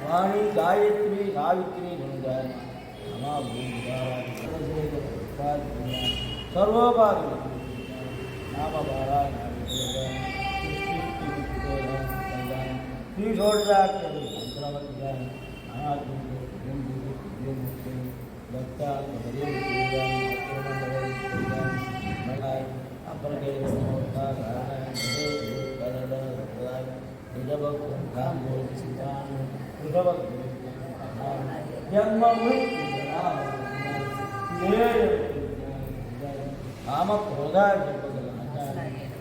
वाणी गायत्री सावित्री सर्वोपाधि काम क्रोधा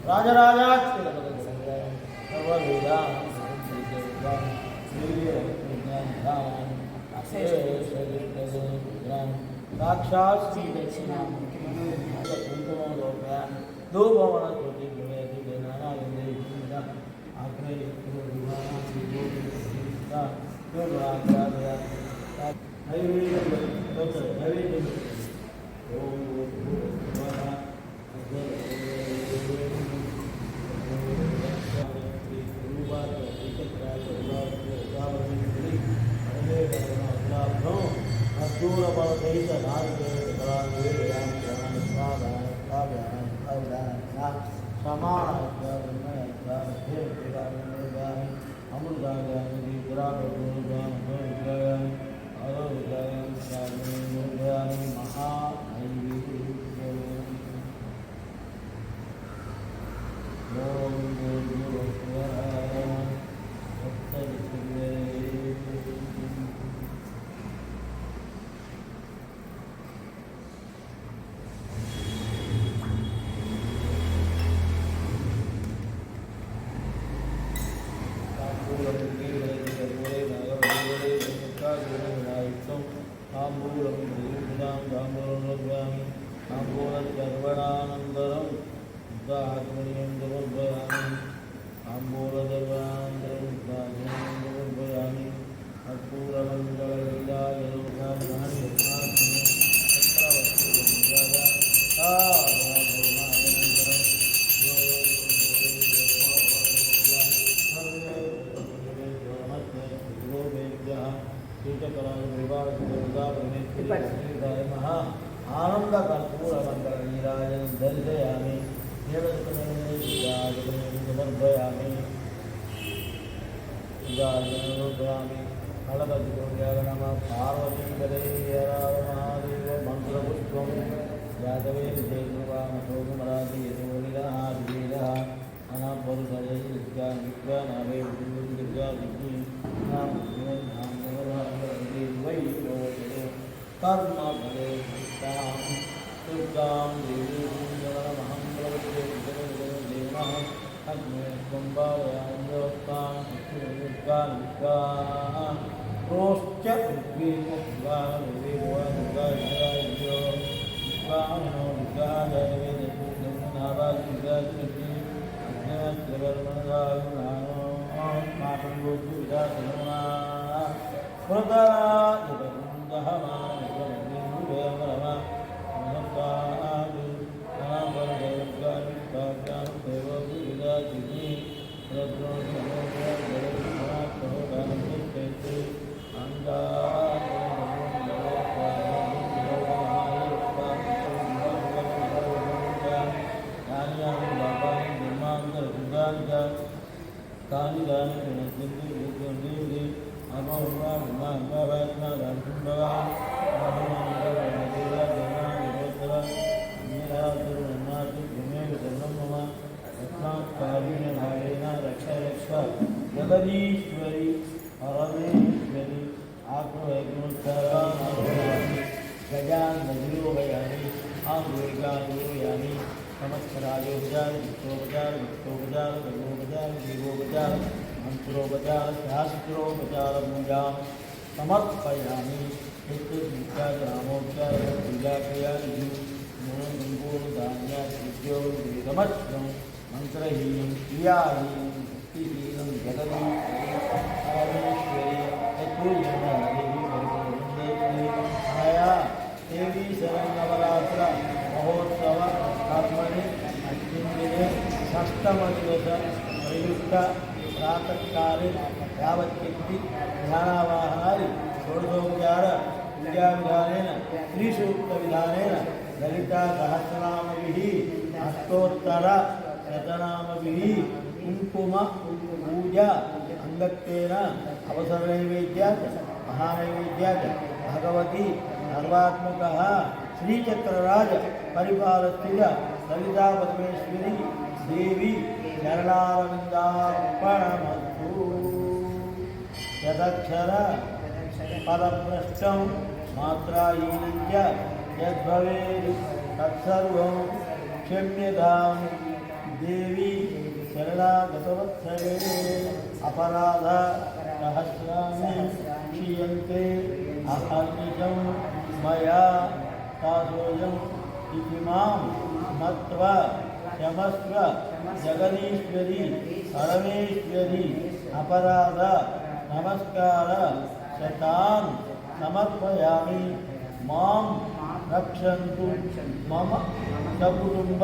राजराजा साक्षात श्री दक्षिणा दो भवन आनंद कर्पूर मंगल नीराजन दर्शयामि समर्पयामि नम पार्वती महादेव मंत्रपुष्पं यादवे विजयकुमारी कर्म भले दुर्गां देवीमहं प्रवद्येमः अग्ने कुम्भावयाञ्जोक्तां रोश्च जगदीश्वरी परमेश्वरी गजानयोगयानि आयुर्गायोगयानि नमस्कारायोपचार वित्तोपचार वित्तोपचार गजोपचार देवोपचार मंत्रोपचार शास्त्रोपचार पूजा समर्पयामि नित्य रामोपचार पूजा क्रियादि धान्याद्योगमस्त्रं मंत्रहीनं क्रियाहीनं भक्तिहीनं जगदीश्वरी देवी शरन्नवरात्र महोत्सव आत्मनि अंतिम दिने षष्ठम दिवस प्रयुक्त प्रातःकाले यावत्यक्ति ध्यानावाहनादि षोडशोपचार पूजा विधानेन श्रीसूक्त विधानेन ललिता सहस्रनामभिः अष्टोत्तर शतनामभिः कुङ्कुम पूजा अंगत्वेन अवसरनैवेद्यात् महानैवेद्यात् भगवती सर्वात्मकः श्रीचक्रराज परिपालस्थित ललिता परमेश्वरी देवी चरणारविन्दार्पणमस्तु। यदक्षर पदभ्रष्टं मात्राहीनं च यद्भवेत् तत्सर्वं क्षम्यतां देवी शरणागतवत्सले। अपराध सहस्राणि क्षीयन्ते अहर्निशं मया तासोऽयम् इति मां मत्वा क्षमस्व जगदीश्वरी परमेश्वरी। अपराध नमस्कार शतान् समर्पयामि। मां रक्षन्तु मम सकुटुम्ब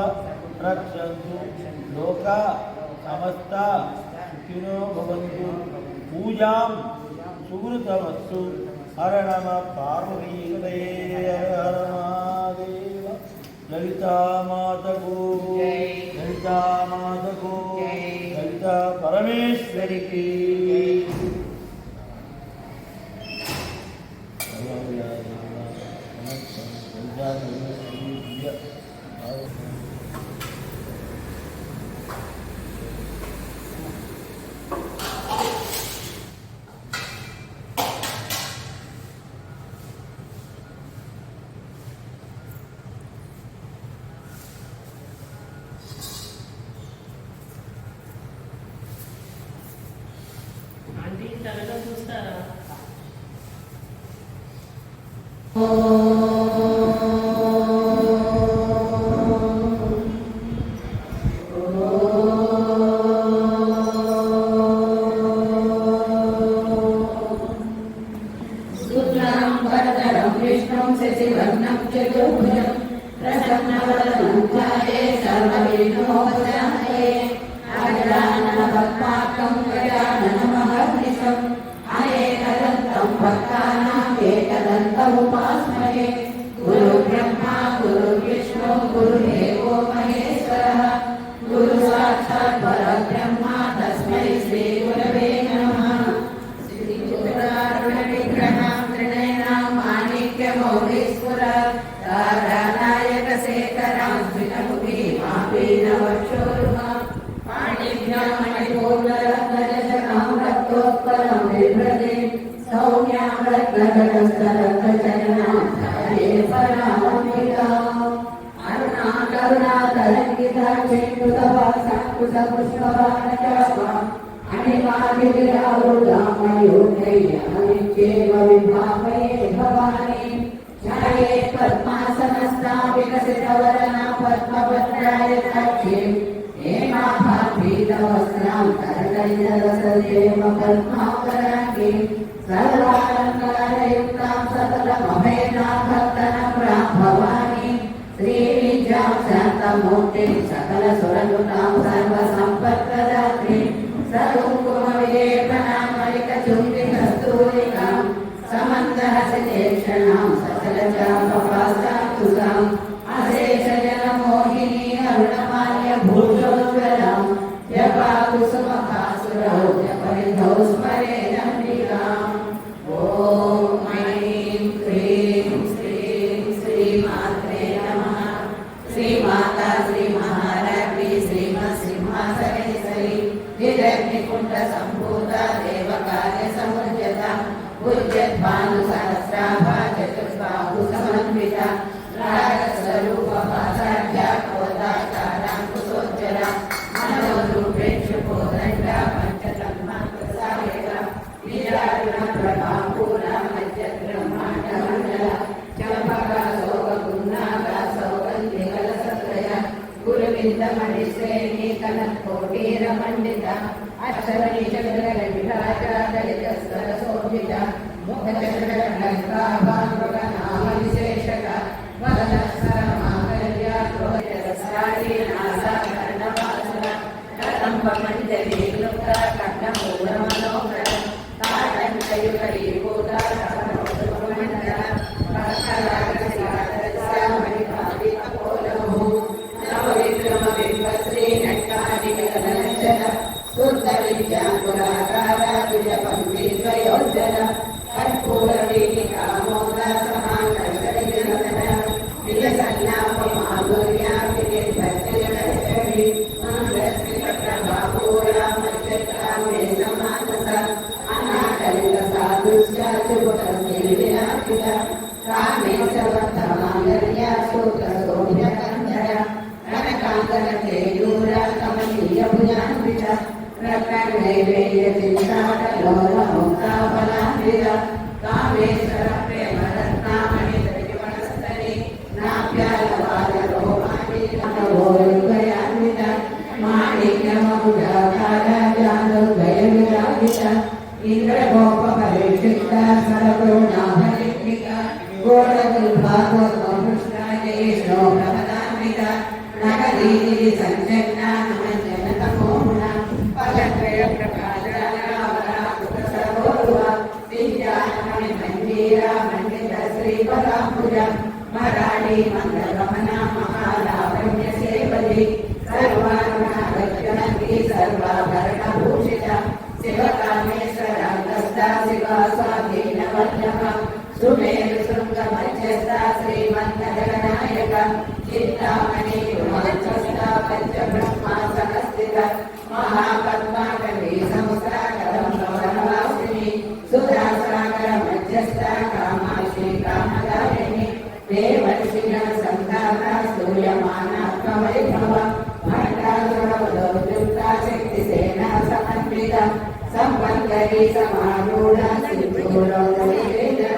रक्षन्तु। लोका समस्ता सुखिनो भवन्तु। पूजां सुकृतमस्तु। हर नमः पार्वतीपतये हर महादेव। ललिता माता को ललिता माता को ललिता परमेश्वरी की। ఆంటీ త్వరగా చూస్తారా? శశివర్ణం చతుర్భుజం ప్రసన్నవదనం ధ్యాయే సర్వవిఘ్నోపశాంతయే అజాననపద్మార్కం గజాననమహర్నిశం అనేకదంతం భక్తానాం ఏకదంతముపాస్మహే. గురు బ్రహ్మా గురు విష్ణు గురుదేవో మహేశ్వరః గురు సాక్షాత్ పరబ్రహ్మ తస్మై శ్రీ గురవే నమః. శ్రీచక్రారుణ విగ్రహం త్రినయనం మాణిక్యమౌళీశ్వరం తారానాయక శేఖరం శ్రీనముఖి మాపీనవక్షోరుహం పాణిభ్యాం మణిపూర్ణరత్నజటకం రక్తోత్పలం బిభ్రతిం సౌమ్యాం రత్నఘటస్థరత్నచరణం ధ్యాయే పరామృతాం. అరుణాకరుణాతరంగితాక్షేకృతవాసాంకుశపుష్పవానచాపం అనిమాదివిరావృతామయోధైర్యానిత్యేవ విభావయే భవాని. ధ్యాయే పద్మాసనస్థా వికసితవదనా పద్మపత్రాయతాక్షీం హేమాభాపీతవస్త్రాం కరదైరరసదేవ పద్మాకరాంగీం సర్వాలంకారయుక్తాం సకలమభయనాభక్తనమ్రాం భవాని. శ్రీవిద్యాం శాంతమూర్తిం సకలసురనుతాం సర్వసంపత్ప్రదాత్రీం సర్వకుమవిలేపనాం మలికచుంబికస్తూరికాం సమందహసితేక్షణాం సకలచాపపాశాంకుశాం అశేషజనమోహినీ అరుణమాల్య భూషోజ్వలాం జపాకుసుమభాసురౌ జపనిధౌ స్మరేదంబికాం. ఓం ఐం హ్రీం శ్రీం శ్రీమాత్రే నమః. శ్రీమాతా శ్రీ మహారాజ్ఞి శ్రీమత్సింహాసనేశ్వరి విదగ్నికుండ సంభూత దేవకార్య సముజ్జత ఉజ్జద్భాను సహస్రాభా చతుర్బాహు సమన్విత రాగస్వరూప భాసాఢ్య కోదాచారాంకుశోజ్జల మనోరూపేక్షు కోదండ పంచతన్మాత్రసాయక విరారుణ ప్రభాపూర మధ్య బ్రహ్మాండ మండల చంపక శోక గున్నాగ సౌగంధి కలసత్రయ గురువిందమణి శ్రేణి కనత్కోటీర మండిత అక్షరణి చంద్ర విరాజ దళిత సరసోభిత ముఖచంద్రకంకాభాంగ నామ విశేషక వదనస్సర మాంగళ్య క్రోధరసారి నాసాకర్ణవాసుర కదంబమంజలి క్లుప్త కర్ణమూల మనోహర తాటంకయుగీభూత కర్ణోత్సవమండల భక్తరాగ శ్రీరాగస్య మణిపాదిత కోలము నవవిగ్రహ विद्याकुलाकारा विजयपन्थी द्वयोजन कर्पूरवीटिकामोदा समाकर्षणजनतन विजयसन्नापमाधुर्या विजयभक्तिजनश्री मानस्मितप्रभापूरा मज्जकामे समानस अनाकलितसाधुश्चाचुपुटस्मिर्विनापित कामे सर्वतमाङ्गल्या सूत्रसौम्यकन्धर कनकाङ्कनकेयूरा कमनीयभुजान्वित प्रकरणैवेयचिन्ताकलोलमुक्ताफलान्वित कामेश्वर प्रेमरत्नामणितरिवनस्तनि नाप्यालवादरोमाणि कनवोरुभयान्वित माणिक्यमकुटाकार जानुद्वयविराजित इन्द्रगोपपरिक्षिप्ता सर्वगुणाभरिक्लिका गोडगुल्भागवत्मृष्टायैष्णो प्रपदान्वित नगरीति सञ्जन्ना नमञ्जनतमोमुना पदत्रयप्रकाशरावराकुतसर्वोरुवा विद्यामणिमञ्जीरा मण्डितश्रीपदाम्बुज मराठी मन्दगमना महालावण्यसेवति सर्वारुणागच्छन्ति सर्वाभरणभूषिता शिवकामेश्वरान्तस्था शिवा स्वाधीनवल्लभ सुमेरुशृङ्गमध्यस्था श्रीमन्नगरनायक चिन्तामणि गुणमध्यस्था पञ्चब्रह्मासनस्थित महापद्माकरी संस्थाकरं भवनवासिनी सुधासागरमध्यस्था कामाक्षी कामदारिणी देवर्षिगणसन्ताना स्तूयमाना प्रवैभव भण्डासुरवदोद्युक्ता शक्तिसेना समन्विता संवत्सरी समारूढा सिद्धूरोदयेन्द्र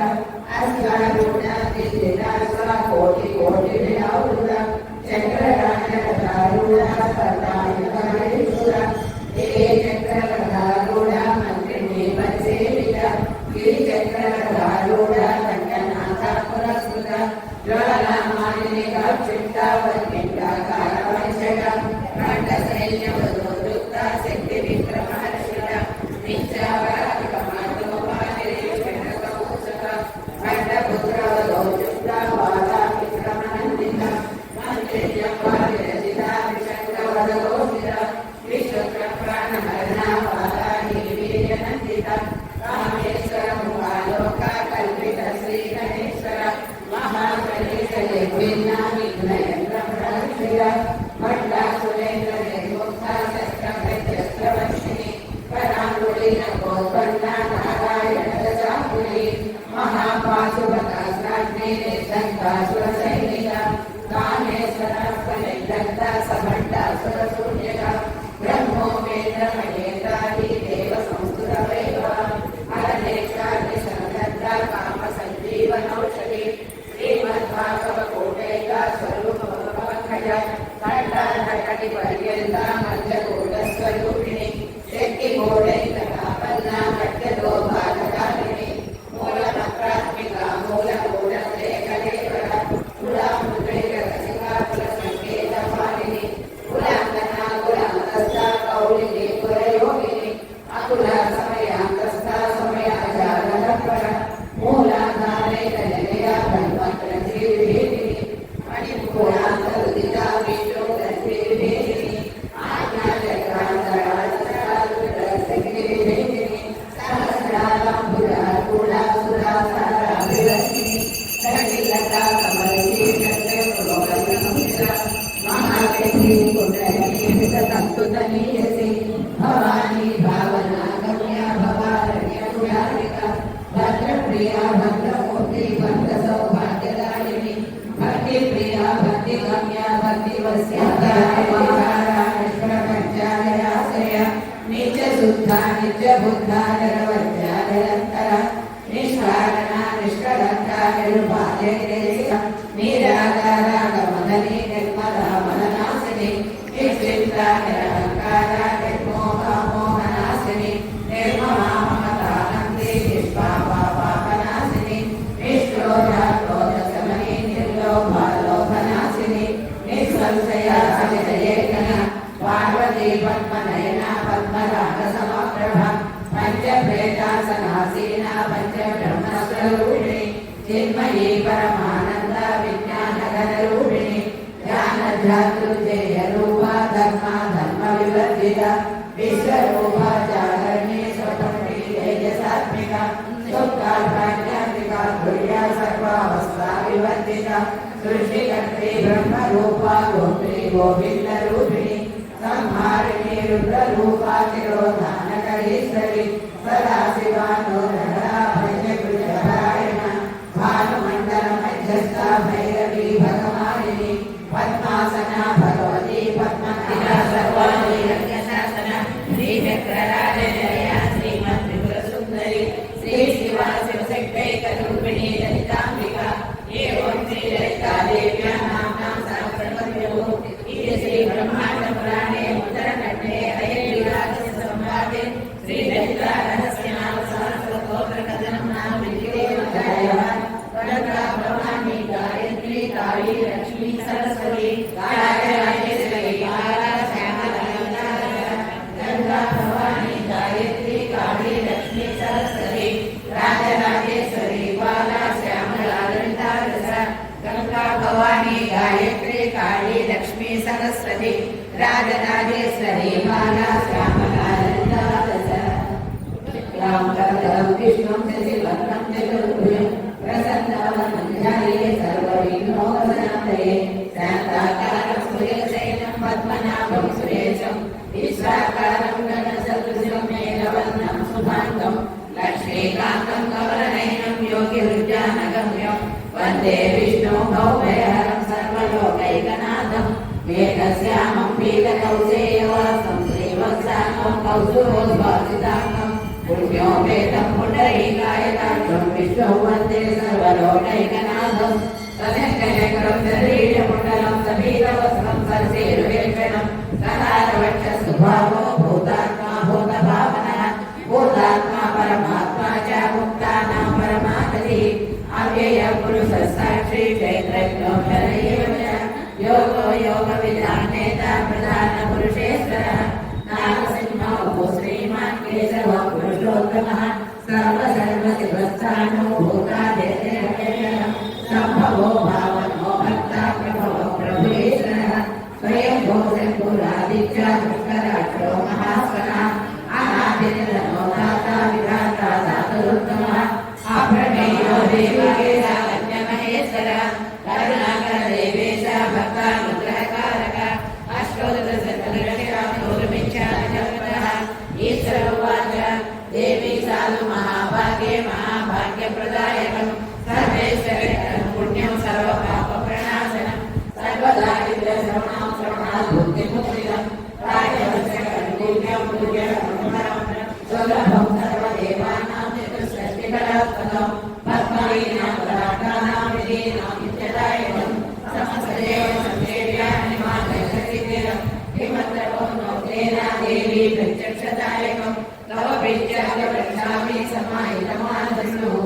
अश्वारूढा दिशिराश्वा कोटिकोटिविनावृता चक्रराजकथारूढा सर्वायुधमणीसुरा हे चक्रकथारूढा मन्त्रिणी वत्सेविता गिरिचक्रकथारूढा कण्ठनाथा पुरस्कृता ज्वालामालिनिकाक्षिप्ता वल्किण्डाकारवंशका खण्डसैन्यवदोद्युक्ता शक्तिविक्रमहर्षिता नित्यावराधिकमार्गोपाधिरेषणकौसका खण्डपुत्रवदोद्युक्ता वादाविक्रमनन्दिता मन्त्रिण्यपालिरचिता विशङ्कवदगोचिता विश्वप्रप्राणहरणा वादानिवीर्यनन्दिता कामेश्वरमुखालोका कल्पिता श्रीगणेश्वर महागणेशनिर्विघ्ना विघ्नयन्त्रप्रहर्षिता भट्टासुरेन्द्र निर्मुक्ता शस्त्रभ्रजस्त्रवर्षिणी पराङ्गुलीनकोत्पन्ना नारायणदशाकुली महापाशुपतास्त्राग्ने निर्दग्धासुरसैनिका कामेश्वरात्मनिर्दग्धा सभट्टासुरशून्यका ब्रह्मोपेन्द्रमहेन्द्रादि देवसंस्तुतवैभवा अरनेत्राग्निसंदग्धा कामसञ्जीवनौषधि श्रीमद्भागवतकोटैका स्वरूपभवखया खण्डाधकटिपर्यन्ता मध्यकूटस्वरूपिणी शक्तिकोटैकतापन्ना मध्यदोभागकारिणी मूलमन्त्रात्मिका मूलकूटलेखलेखरा कुलामुद्रैकरसिका कुलसङ्केतमालिनी कुलाङ्गना कुलान्तस्था कौलिनी कुलयोगिनी अकुला समयान्तस्था समयाजागरपर मूलाधारैकजनया ब्रह्मत्रजीविभेदिनी मणिपुरान्तरुदिता विष्णुरज्ञिविभेदिनी आज्ञाचक्रान्तराजसराजुरसग्निविभेदिनी सहस्रालम्बुजाकुलासुरासाराभिरश्मिनी सकिलता कमलजीचन्द्रपुरोगमनमिश्रा महाशक्ति पुण्डरीकृतसंस्तुतनीयसी भवानी भावना गम्या भवारण्यकुलारिका भद्रप्रिया भद्रमूर्ति भक्तसौभाग्यदायिनी भक्तिप्रिया भक्तिगम्या भक्तिवस्याश्रमज्जालयाश्रय नित्यशुद्धा नित्यबुद्धा निरवज्जालयन्तरा निष्कारणा निष्कलङ्का निर्बाधेदेशिका निराकारागमदनी निर्मला मननाशिनी निश्चिन्ता निरहङ्कारा निर्मोहमोहनाशिनी निर्ममा ममतानन्दी निष्पापापापनाशिनी निष्क्रोधाक्रोधशमनी निर्लोभालोभनाशिनी निःसंशया सविजयेकना पार्वती पद्मनयना पद्मरागसमप्रभा पञ्चप्रेतासनासीना पञ्चब्रह्मस्वरूपिणी चिन्मयी परमानन्दा विज्ञानघनरूपिणी ज्ञानध्यातृजयरूपा धर्मा धर्मविव विवर्जिता विश्वरूपाचारण्ये स्वतन्त्री तेजसात्मिका सुखाभाग्यात्मिका तुर्या सर्वावस्था विवर्जिता सृष्टिकर्त्री ब्रह्मरूपा गोत्री गोविन्दरूपिणी संहारिणी रुद्ररूपा तिरोधानकरीश्वरी सदाशिवानुरहरा भजकृतपरायण भानुमण्डल मध्यस्था भैरवी भगवानिनी पद्मासना भगवती पद्मनाभा सर्वाणि रङ्गशासना श्रीचक्रराजजया श्रीमद्त्रिपुरसुन्दरी श्रीशिवा शिवशक्तैकरूपिणी ललिताम्बिका एवं श्रीललिता देव्याः नाम्नां सहस्रपद्मयो इति श्रीब्रह्माण्डपुराणे उत्तरखण्डे हयग्रीवास्य संवादे श्रीललिता रहस्यनाम सहस्रस्तोत्रकथनं नाम विधिदेवतायाः कनका भवानी गायत्री काली लक्ष्मी सरस्वती राजराजेश्वरी बाला श्यामला गंगा भवानी गायत्री काली लक्ष्मी सरस्वती राजराजेश्वरी बाला श्यामला गंगा भवानी गायत्री काली लक्ष्मी सरस्वती राजराजेश्वरी बाला श्यामला राम विष्णु शशिवर्णं चतुर्भुजं प्रसन्नवदनञ्जये सर्वविघ्नोपशान्तये शान्ताकारं सूर्यशयनं पद्मनाभं सुरेशं विश्वाकारं गणसदृशं मेघवर्णं शुभाङ्गं लक्ष्मीकान्तं कमलनयनं योगिहृद्यानगम्यं वन्दे विष्णुं भव्यहरं सर्वलोकैकनाथं मेघश्यामं पीतकौशेयवासं श्रीवत्साङ्गं कौसुभोद्भासिताङ्गं पुण्यो वेदं पुण्डरीकायताक्षं विष्णुं वन्दे सर्वलोकैकनाथं तदङ्गजकरं शरीरकुण्डलं सबीरवस्त्रं सरसीरुवेक्षणं सदारवक्षस्तुभावो भूतात्मा भूतभावनः भूतात्मा परमात्मा च मुक्तानां परमागतिः अव्ययपुरुषसाक्षी चैत्रज्ञो शरैव च योगो योगविधानेता प्रधानपुरुषेश्वरः नारसिंहो श्रीमान् केशवः पुरुषोत्तमः सर्वसर्वसिद्धस्थानो भूतादेशः सम्भवो भावनो भक्ता प्रभवो प्रभुईश्वरः स्वयं भोजपुरादित्य पुष्कराक्षो महास्वनः अनादिर्नो दाता विधाता दातुरुत्तमः अप्रमेयो देवकेशवज्ञमहेश्वरः करुणाकर देवेश भक्तानुग्रहकारक अष्टोदशतदृष्टामोर्मिच्छाजगतः ईश्वर उवाच देवी साधु महाभाग्ये महाभाग्यप्रदायकं सर्वेश्वरं पुण्यं सर्वपापप्रणाशनं सर्वदारिद्र्यश्रवणं श्रवणात् बुद्धिमुक्तिदं राजवंशकं दिव्यं सुलभं सर्वदेवानां चतुष्षष्टिकलात्मकं पद्मवीनां पराकानां विधीनां नित्यदायकं समस्तदेव संसेव्यानिमागच्छतिरं हिमत्रपो नोतेना देवी प्रत्यक्षदायकं तव प्रीत्याय प्रक्षामि समाहितमानविष्णुः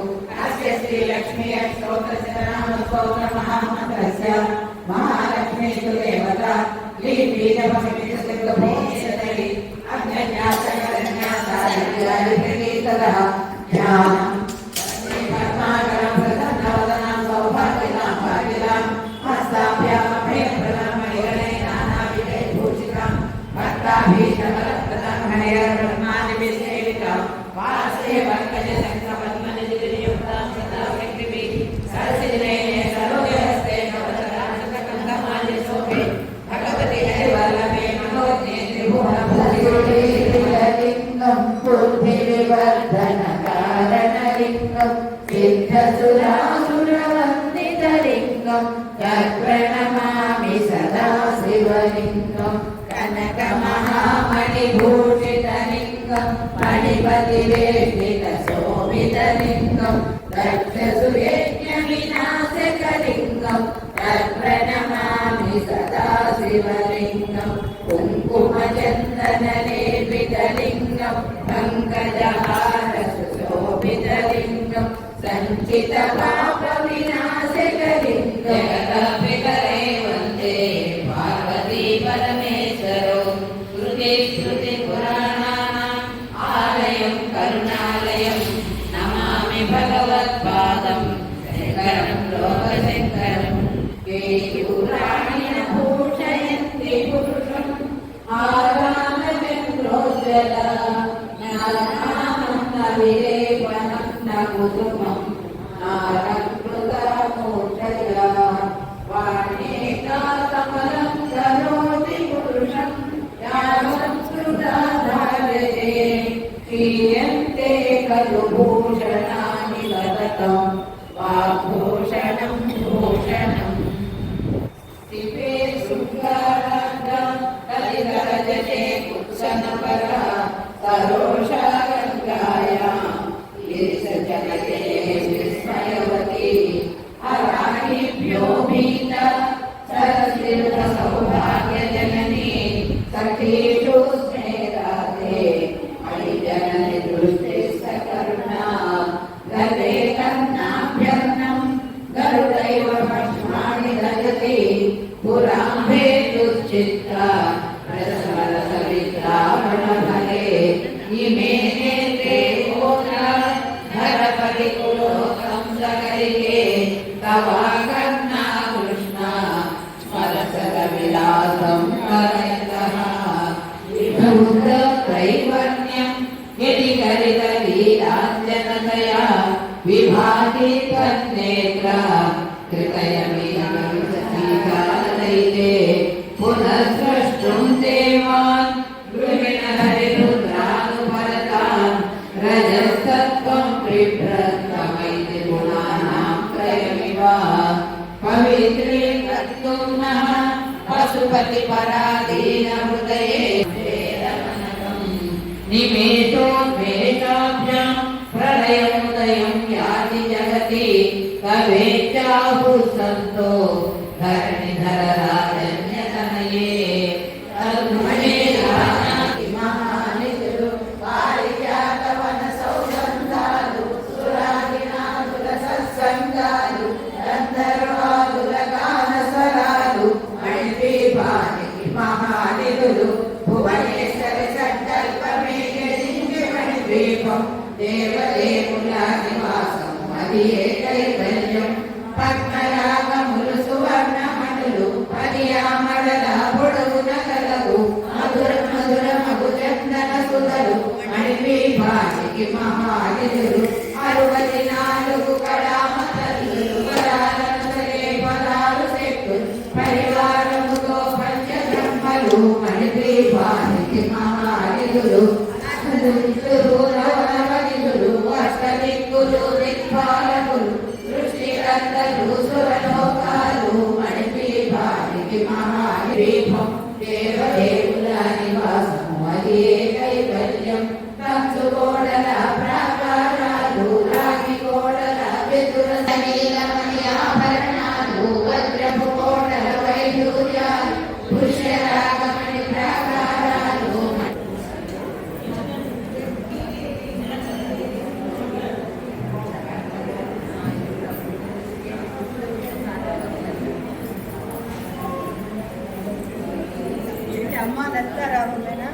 अस्य श्रीलक्ष्मी अष्टोत्तरशतनामस्तोत्रमहामन्त्रस्य महालक्ष्मीस्तु देवता लीपीठममितिसिद्धभूमिशतरि अज्ञातकरण्यासादिप्रकीर्तनः ज्ञानं पद्माकरं प्रसन्नवदनां सौभाग्यदां भाग्यदां हस्ताभ्यामभयप्रदां मणिगणे नानाविधैर्भूषितां भक्ताभीष्टवरप्रदां हरिहरब्रह्मादिभिर्सेवितां वासे वङ्कजशङ्खपद्मनिधिर्युक्तां सदा शक्तिभिः सरसिजनयने सरोजहस्ते नवतराजककङ्कमाल्यशोभे भगवति हरिवल्लभे मनोज्ञे त्रिभुवनलिङ्गं बुद्धिविवर्धनकारणलिङ्गं सिद्धसुरासुरवन्दितलिङ्गं तत्प्रणमामि सदा शिवलिङ्गं कनकमहामणिभूषितलिङ्गं मणिपतिवेष्टितशोभितलिङ्गं दक्षसुयज्ञविनाशकलिङ्गं तत्प्रणमामि सदा शिवलिङ्गं कुङ्कुमचन्दनलेपितलिङ्गं पङ्कजहारसुशोभितलिङ्गं सञ्चितपापविनाशकलिङ्गं जगदपितरे वन्दे पार्वती परमेश्वरो श्रुतिस्मृतिपुराणानाम् आलयं करुणालयं नमामि भगवत्पादं शङ्करं लोकशङ्करं केयूराणि न भूषयन्ति पुरुषम् आरामते సుజల నానామన్న విలేపనం నకుతుమం నారంకృతమూర్తయ వాణేకా కమలం కరోతి పురుషం యావత్కృతాధారతే క్రీయంతే ఖలు భూషణాని సతతం వాగ్భూషణం భూషణం దివే శృంగారాంగం కలిగరజనే కుత్సనపర సరోషారంగాయాం గిరిసజనతే విస్మయవతి అరాణిభ్యో భీత సరసిరుత సౌభాగ్యజననీ సఖీషు స్నేరాతే అయి జనని దృష్టి సకరుణా గతే కర్ణాభ్యర్ణం గరుడైవ భస్మాని దగతి పురాంభే దుశ్చిత్త ప్రసమర సవిత్రావణభరే ఇమే నేత్రే ఓద్రా ధరపతి కులోకం సగరికే తవా కర్ణా కృష్ణ స్మరసర విలాసం కరయతః విభూత త్రైవర్ణ్యం యది కరిత లీలాంజనతయా విభాతి తన్నేత్ర కృతయమిదైతే పునఃస్రష్టుం దేవాన్ గృహిణ హరిరుద్రానుపరతాన్ రజస్తత్వం బిభ్రత్తమైతి గుణానాం త్రయమివ పవిత్రీకర్తుం నః పశుపతి పరాధీన హృదయే నిమేషోద్వేషాభ్యాం ప్రళయోదయం యాతి జగతి కవేచాహు సంతో ధరణిధర రాజన్యతనయే తన్మయే రాజాతి మహానిధులు పారిజాతవన సౌగంధాలు సురాదినాదుల సత్సంగాలు గంధర్వాదుల గానస్వరాలు మణిపీఠానికి మహానిధులు భువనేశ్వర సంకల్పమే గదించి మణిపీఠం దేవదేవుల నివాసం అది కైవల్యం పద్మరాగములు సువర్ణమణులు పర్యామడల పొడవున కలవు మధుర మధుర మధు చందన సుధలు మణిపీఠానికి మహానిధులు 64 కళామతల్లులు పదాలు చెట్టు పరివారముతో పంచబ్రహ్మలు మణిపీఠానికి మహానిధులు అష్టదిక్కులు దిక్పాలకులు సృష్టికర్తలు సురలోకాలు మణిపీఠానికి మహాపీఠం దేవదేవుల నివాసము అది కైవల్యం కంచు కోడల ప్రాకారాలు రాగి కోడల వెదుర నీలమణి ఆభరణాలు వజ్రపు కోడల వైడూర్యాలు పుష్యరాగమణి ప్రాకారాలు అమ్మ దత్తారావులేనా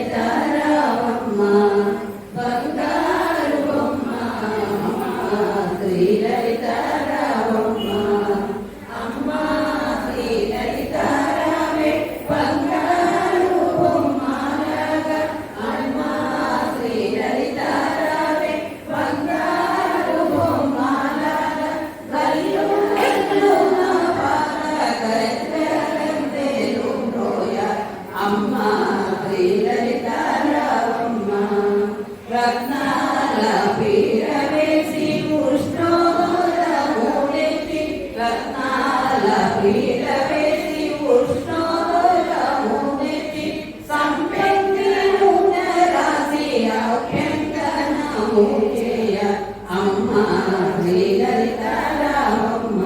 శ్రీలలితారావమ్మ బంగారు బొమ్మ శ్రీలలితారావమ్మ అమ్మ శ్రీలలితారావే బంగారు బొమ్మలాగా అమ్మ శ్రీలలితారావే బంగారు బొమ్మలాగా గల్లు గల్లు నా పాల కరెంటేలు రోయ అమ్మ శ్రీలలితారావమ్మ రత్నాల పీరవేసి ఉష్ణోదరములెత్తి రత్నాల పీరవేసి ఉష్ణోదరములెత్తి సంపెంగి నూనె రాసి అభ్యంతరము చేయ అమ్మ శ్రీలలితారావమ్మ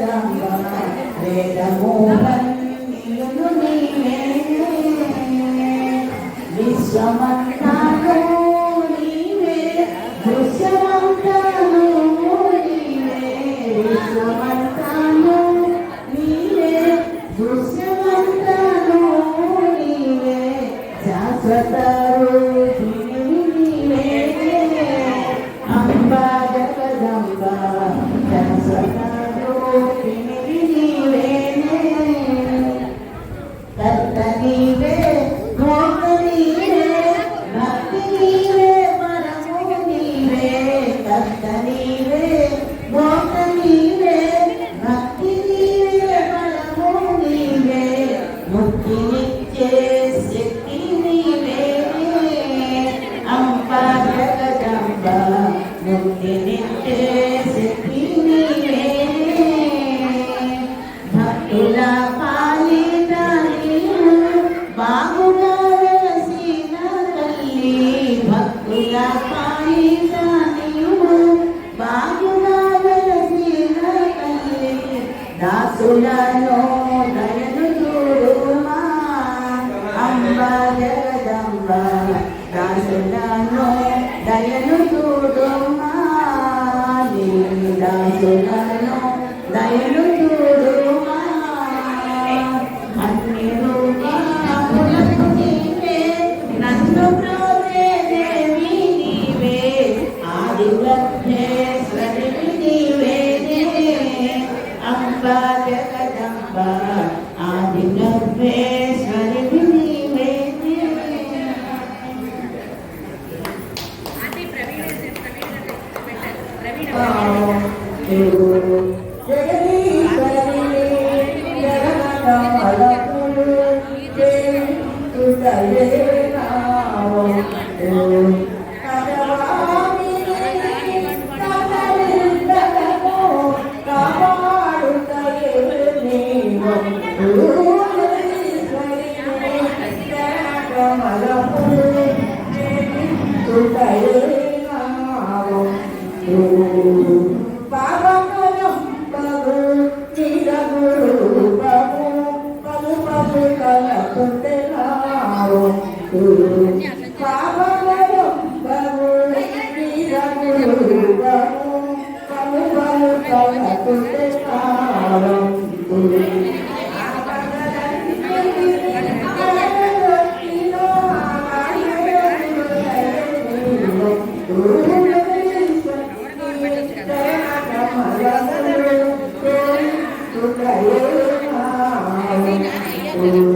జగదంబ వేదమూలన్నియును నీవే విశ్వమంతాను నీవే దృశ్యమంతాను నీవే విశ్వమంతాను నీవే దృశ్యమంతాను నీవే శాశ్వత రూపిణి నీవే అంబా జగదంబ శాశ్వత రూపిణి నీవే కర్త నీవే భోక్త నీవే భక్తి నీవే పరము నీవే కర్త నీవే భోక్త నీవే భక్తి నీవే పరము నీవే ముక్తినిచ్చే శక్తి నీవే అంబా జగదంబ ముక్తినిచ్చే శక్తి నీవే భక్తుల పాలిత నీవు బాగుగా వెలసిన తల్లి భక్తుల పాలిత నీవు బాగుగా వెలసిన తల్లి దాసులను దయను చూడుమా అంబా జగదంబ దాసులను దయను చూడుమా నీ దాసులను దయను చూడుమా అన్ని రూపములకు నీవే నన్ను ప్రోసే దేవి నీవే ఆది లక్ష్మేశ్వరి నీవే అంబా జగదంబ ఆది లక్ష్మేశ్వరి నీవే ఆంటీ ప్రవీణ ప్రవీణ జగదీశ్వరి జగన్మాతకు దేవి తుదయే నామో పాపకరం బగు చిరగురు బగు పలు పలు కలకుంటెనావు పాపకరం బగు చిరగురు బగు పలు పలు కలకుంటెనావు Thank you.